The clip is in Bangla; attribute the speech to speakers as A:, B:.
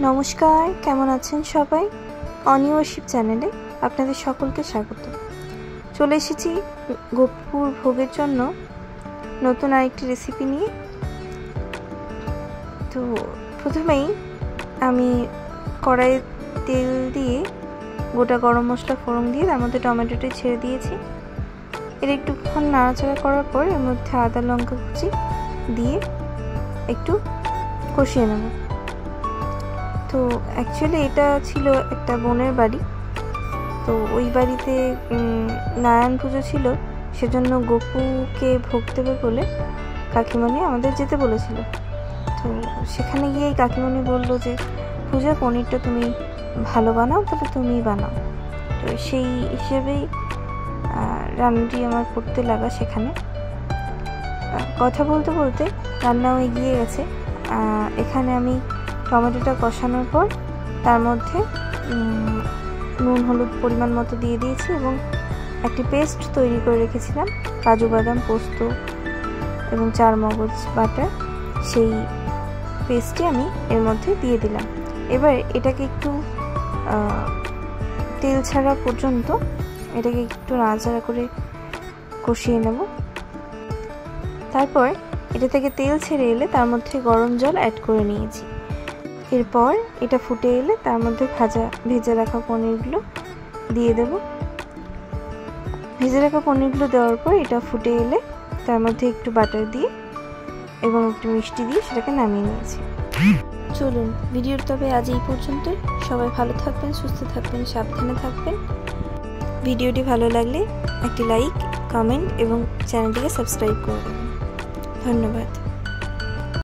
A: নমস্কার, কেমন আছেন সবাই? অনিওরশিপ চ্যানেলে আপনাদের সকলকে স্বাগত। চলে এসেছি গোপুর ভোগের জন্য নতুন আরেকটি রেসিপি নিয়ে। তো প্রথমেই আমি কড়াইয়ে তেল দিয়ে গোটা গরম মশলা ফোড়ন দিয়ে তার মধ্যে টমেটোটা ছেড়ে দিয়েছি। এর একটুক্ষণ নাড়াচাড়া করার পর এর মধ্যে আদা লঙ্কা কুচি দিয়ে একটু কষিয়ে নেব। তো অ্যাকচুয়ালি এটা ছিল একটা বোনের বাড়ি, তো ওই বাড়িতে নারায়ণ পুজো ছিল, সেজন্য গোপুকে ভোগ দেবে বলে কাকিমণি আমাদের যেতে বলেছিল। তো সেখানে গিয়ে কাকিমণি বলল যে পূজার পনিরটা তুমি ভালো বানাও, তাহলে তুমিই বানাও। তো সেই হিসেবেই রান্নাটি আমার করতে লাগা। সেখানে কথা বলতে বলতে রান্নাও এগিয়ে গেছে। এখানে আমি টমেটোটা কষানোর পর তার মধ্যে নুন হলুদ পরিমাণ মতো দিয়ে দিয়েছি এবং একটি পেস্ট তৈরি করে রেখেছিলাম কাজু বাদাম পোস্ত এবং চারমগজ বাটা, সেই পেস্টটি আমি এর মধ্যে দিয়ে দিলাম। এবার এটাকে একটু তেল ছাড়া পর্যন্ত এটাকে একটু নাড়াচাড়া করে কষিয়ে নেব। তারপর এটা থেকে তেল ছেড়ে এলে তার মধ্যে গরম জল অ্যাড করে নিয়েছি। এরপর এটা ফুটে এলে তার মধ্যে ভেজে রাখা পনিরগুলো দিয়ে দেব। ভেজে রাখা পনিরগুলো দেওয়ার পর এটা ফুটে এলে তার মধ্যে একটু বাটার দিয়ে এবং একটু মিষ্টি দিয়ে সেটাকে নামিয়ে নিয়েছি। চলুন ভিডিওর তবে আজ এই পর্যন্ত। সবাই ভালো থাকবেন, সুস্থ থাকবেন, সাবধানে থাকবেন। ভিডিওটি ভালো লাগলে একটি লাইক, কমেন্ট এবং চ্যানেলটিকে সাবস্ক্রাইব করে দেবেন। ধন্যবাদ।